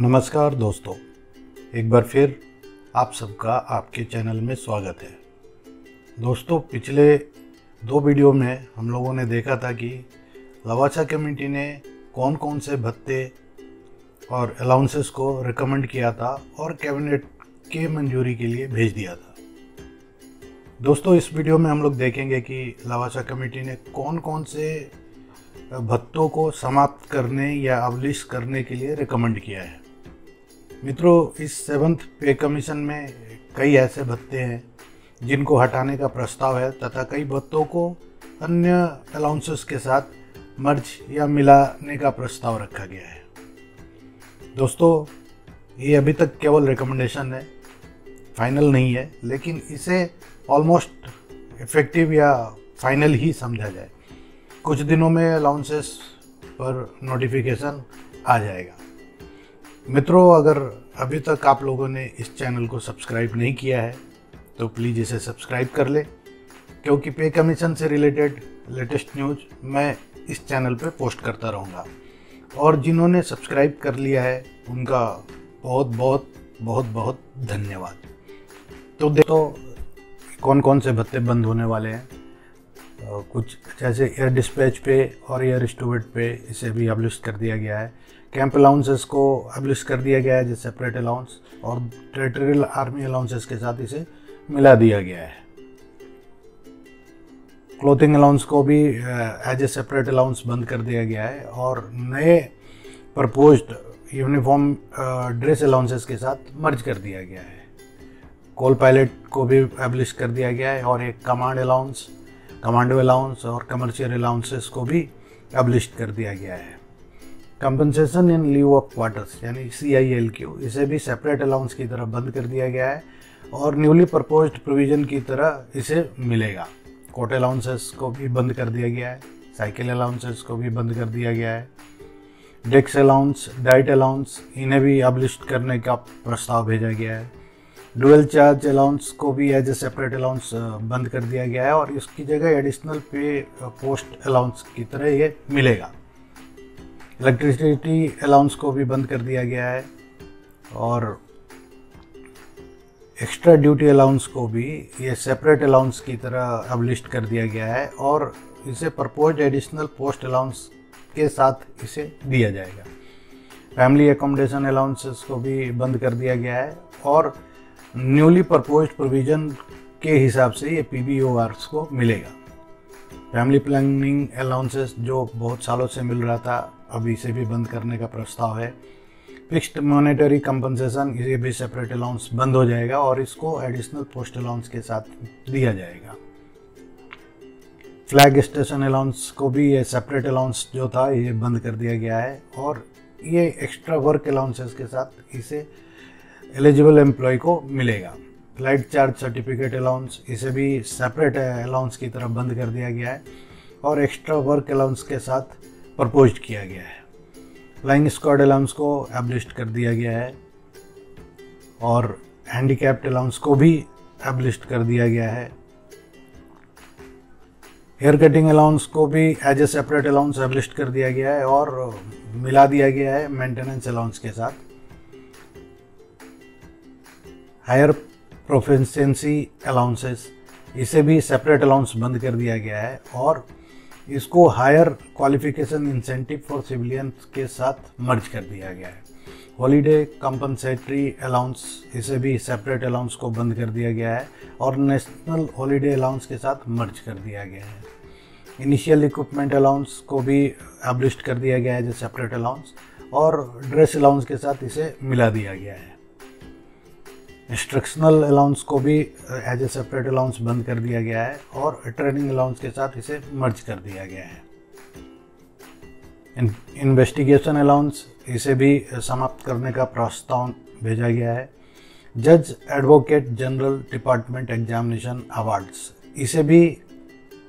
नमस्कार दोस्तों, एक बार फिर आप सबका आपके चैनल में स्वागत है। दोस्तों, पिछले 2 वीडियो में हम लोगों ने देखा था कि लवासा कमेटी ने कौन कौन से भत्ते और अलाउंसेस को रिकमेंड किया था और कैबिनेट के मंजूरी के लिए भेज दिया था। दोस्तों, इस वीडियो में हम लोग देखेंगे कि लवासा कमेटी ने कौन कौन से भत्तों को समाप्त करने या अबलिश करने के लिए रिकमेंड किया है। मित्रों, इस 7th पे कमीशन में कई ऐसे भत्ते हैं जिनको हटाने का प्रस्ताव है तथा कई भत्तों को अन्य अलाउंसेस के साथ मर्ज या मिलाने का प्रस्ताव रखा गया है। दोस्तों, ये अभी तक केवल रिकमेंडेशन है, फाइनल नहीं है, लेकिन इसे ऑलमोस्ट इफेक्टिव या फाइनल ही समझा जाए। कुछ दिनों में अलाउंसेस पर नोटिफिकेशन आ जाएगा। मित्रों, अगर अभी तक आप लोगों ने इस चैनल को सब्सक्राइब नहीं किया है तो प्लीज़ इसे सब्सक्राइब कर ले, क्योंकि पे कमीशन से रिलेटेड लेटेस्ट न्यूज़ मैं इस चैनल पे पोस्ट करता रहूँगा। और जिन्होंने सब्सक्राइब कर लिया है उनका बहुत बहुत बहुत बहुत धन्यवाद। तो देखो कौन कौन से भत्ते बंद होने वाले हैं। कुछ जैसे एयर डिस्पैच पे और एयर स्टूवर्ड पे इसे भी अबलिश कर दिया गया है। कैंप अलाउंसेस को अबलिश कर दिया गया है, जैसे सेपरेट अलाउंस, और टेरिटोरियल आर्मी अलाउंसेस के साथ इसे मिला दिया गया है। क्लोथिंग अलाउंस को भी एज ए सेपरेट अलाउंस बंद कर दिया गया है और नए प्रपोज्ड यूनिफॉर्म ड्रेस अलाउंसेस के साथ मर्ज कर दिया गया है। कोल पायलट को भी अबलिश कर दिया गया है और एक कमांडो अलाउंस और कमर्शियल अलाउंसेस को भी अबलिश कर दिया गया है। Compensation in leave of quarters यानी CILQ, इसे भी सेपरेट अलाउंस की तरह बंद कर दिया गया है और न्यूली प्रपोज्ड प्रोविजन की तरह इसे मिलेगा। कोट अलाउंसेस को भी बंद कर दिया गया है, साइकिल अलाउंसेस को भी बंद कर दिया गया है। डेक्स अलाउंस, डाइट अलाउंस, इन्हें भी अबलिश करने का प्रस्ताव भेजा गया है। डुअल चार्ज अलाउंस को भी एज ए सेपरेट अलाउंस बंद कर दिया गया है और इसकी जगह एडिशनल पे पोस्ट अलाउंस की तरह ये मिलेगा। इलेक्ट्रिसिटी अलाउंस को भी बंद कर दिया गया है और एक्स्ट्रा ड्यूटी अलाउंस को भी ये सेपरेट अलाउंस की तरह अबलिश कर दिया गया है और इसे प्रपोज्ड एडिशनल पोस्ट अलाउंस के साथ इसे दिया जाएगा। फैमिली एकोमोडेशन अलाउंसेस को भी बंद कर दिया गया है और न्यूली प्रपोज्ड प्रोविजन के हिसाब से ये PBORs को मिलेगा। फैमिली प्लानिंग अलाउंसेस जो बहुत सालों से मिल रहा था, अब इसे भी बंद करने का प्रस्ताव है। फिक्स्ड मॉनेटरी कंपनसेशन, इसे भी सेपरेट अलाउंस बंद हो जाएगा और इसको एडिशनल पोस्ट अलाउंस के साथ दिया जाएगा। फ्लैग स्टेशन अलाउंस को भी ये सेपरेट अलाउंस जो था ये बंद कर दिया गया है और ये एक्स्ट्रा वर्क अलाउंसेस के साथ इसे एलिजिबल एम्प्लॉय को मिलेगा। फ्लाइट चार्ज सर्टिफिकेट अलाउंस, इसे भी सेपरेट अलाउंस की तरफ बंद कर दिया गया है और एक्स्ट्रा वर्क अलाउंस के साथ प्रपोज्ड किया गया है। फ्लाइंग स्क्वाड अलाउंस को एबलिश कर दिया गया है और हैंडीकैप्ड अलाउंस को भी एबलिश कर दिया गया है। हेयर कटिंग अलाउंस को भी as a separate allowance abolish कर दिया गया है और मिला दिया गया है मेंटेनेंस अलाउंस के साथ। हायर प्रोफिशिएंसी अलाउंसेस, इसे भी सेपरेट अलाउंस बंद कर दिया गया है और इसको higher qualification incentive for civilians के साथ मर्ज कर दिया गया है। हॉलीडे कंपनसेटरी अलाउंस, इसे भी सेपरेट अलाउंस को बंद कर दिया गया है और नेशनल हॉलीडे अलाउंस के साथ मर्ज कर दिया गया है। इनिशियल इक्विपमेंट अलाउंस को भी एबलिश कर दिया गया है जो सेपरेट अलाउंस, और ड्रेस अलाउंस के साथ इसे मिला दिया गया है। इंस्ट्रक्शनल अलाउंस को भी एज ए सेपरेट अलाउंस बंद कर दिया गया है और ट्रेनिंग अलाउंस के साथ इसे मर्ज कर दिया गया है। इन्वेस्टिगेशन अलाउंस, इसे भी समाप्त करने का प्रस्ताव भेजा गया है। जज advocate general department examination awards, इसे भी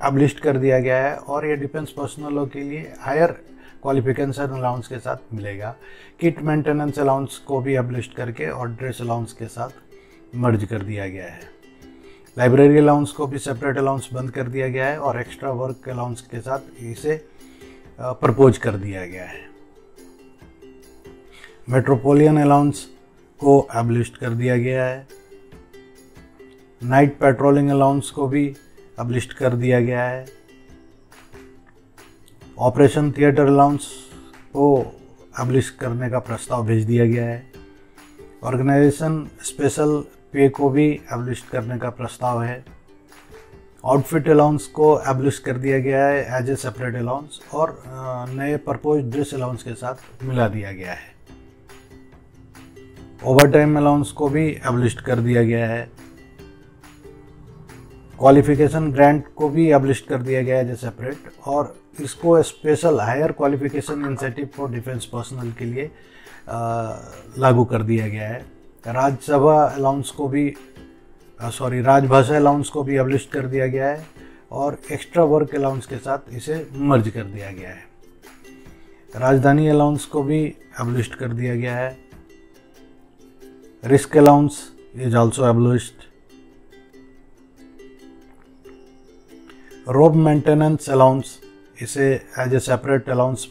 अबलिश कर दिया गया है और ये डिफेंस पर्सनलों के लिए हायर क्वालिफिकेशन अलाउंस के साथ मिलेगा। किट मेंटेनेंस अलाउंस को भी अबलिश करके और ड्रेस अलाउंस के साथ मर्ज कर दिया गया है। लाइब्रेरी अलाउंस को भी सेपरेट अलाउंस बंद कर दिया गया है और एक्स्ट्रा वर्क अलाउंस के साथ इसे प्रपोज कर दिया गया है। मेट्रोपोलियन अलाउंस को एबलिश्ड कर दिया गया है। नाइट पेट्रोलिंग अलाउंस को भी एबलिश्ड कर दिया गया है। ऑपरेशन थिएटर अलाउंस को एबलिश्ड करने का प्रस्ताव भेज दिया गया है। ऑर्गेनाइजेशन स्पेशल पे को भी एबलिश्ड करने का प्रस्ताव है। आउटफिट अलाउंस को एबलिश कर दिया गया है एज ए सेपरेट अलाउंस और नए प्रपोज ड्रेस अलाउंस के साथ मिला दिया गया है। ओवर टाइम अलाउंस को भी एबलिश कर दिया गया है। क्वालिफिकेशन ग्रांट को भी एबलिश कर दिया गया है एज ए सेपरेट और इसको special higher qualification incentive for defence personnel के लिए लागू कर दिया गया है। राज्यसभा अलाउंस को भी राजभाषा अलाउंस को भी एबलिश कर दिया गया है और एक्स्ट्रा वर्क अलाउंस के साथ इसे मर्ज कर दिया गया है। राजधानी अलाउंस को भी एबलिश कर दिया गया है। Risk allowance is also abolished. Road maintenance allowance इसे as a separate allowance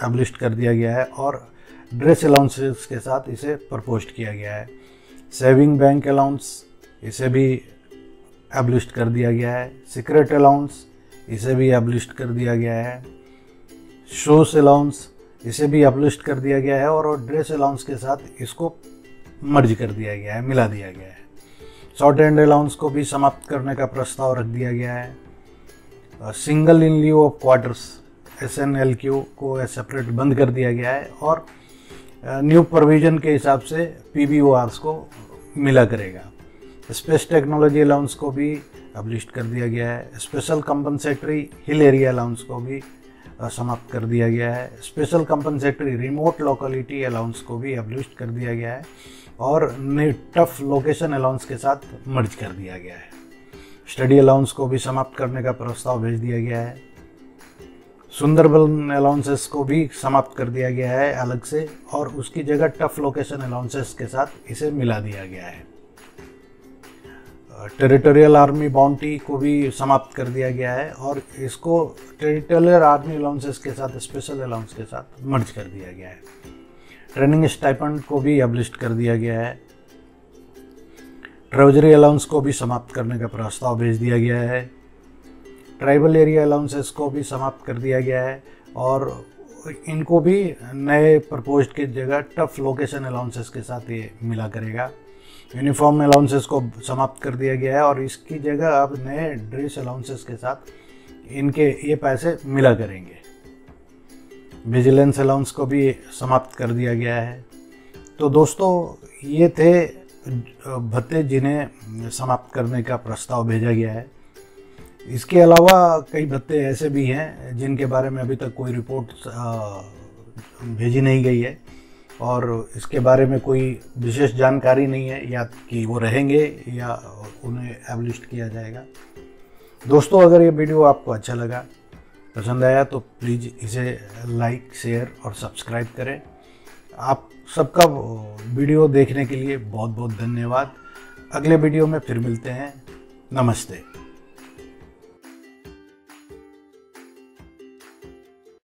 abolish कर दिया गया है और ड्रेस अलाउंसेस के साथ इसे प्रपोज किया गया है। सेविंग बैंक अलाउंस इसे भी एबलिश कर दिया गया है। सीक्रेट अलाउंस इसे भी एबलिश कर दिया गया है। शोस अलाउंस इसे भी एबलिश कर दिया गया है और ड्रेस अलाउंस के साथ इसको मर्ज कर दिया गया है, मिला दिया गया है। शॉर्ट हैंड अलाउंस को भी समाप्त करने का प्रस्ताव रख दिया गया है। Single in leave of quarters SNLQ को सेपरेट बंद कर दिया गया है और न्यू प्रोविजन के हिसाब से PBORs को मिला करेगा। स्पेस टेक्नोलॉजी अलाउंस को भी एबलिश कर दिया गया है। Special compensatory hill area allowance को भी समाप्त कर दिया गया है। Special compensatory remote locality allowance को भी एबलिश कर दिया गया है और टफ लोकेशन अलाउंस के साथ मर्ज कर दिया गया है। स्टडी अलाउंस को भी समाप्त करने का प्रस्ताव भेज दिया गया है। सुंदरबन अलाउंसेस को भी समाप्त कर दिया गया है अलग से और उसकी जगह टफ लोकेशन अलाउंसेस के साथ इसे मिला दिया गया है। टेरिटोरियल आर्मी बाउंटी को भी समाप्त कर दिया गया है और इसको टेरिटोरियल आर्मी अलाउंसेस के साथ स्पेशल अलाउंस के साथ मर्ज कर दिया गया है। ट्रेनिंग स्टाइपेंड को भी एबलिश कर दिया गया है। ट्रेजरी अलाउंस को भी समाप्त करने का प्रस्ताव भेज दिया गया है। ट्राइबल एरिया अलाउंसेस को भी समाप्त कर दिया गया है और इनको भी नए प्रपोज्ड की जगह टफ लोकेशन अलाउंसेस के साथ ये मिला करेगा। यूनिफॉर्म अलाउंसेस को समाप्त कर दिया गया है और इसकी जगह अब नए ड्रेस अलाउंसेस के साथ इनके ये पैसे मिला करेंगे। विजिलेंस अलाउंस को भी समाप्त कर दिया गया है। तो दोस्तों ये थे भत्ते जिन्हें समाप्त करने का प्रस्ताव भेजा गया है। इसके अलावा कई भत्ते ऐसे भी हैं जिनके बारे में अभी तक कोई रिपोर्ट भेजी नहीं गई है और इसके बारे में कोई विशेष जानकारी नहीं है या कि वो रहेंगे या उन्हें एबलिश किया जाएगा। दोस्तों अगर ये वीडियो आपको अच्छा लगा, पसंद आया तो प्लीज़ इसे लाइक, शेयर और सब्सक्राइब करें। आप सबका वीडियो देखने के लिए बहुत बहुत धन्यवाद। अगले वीडियो में फिर मिलते हैं। नमस्ते।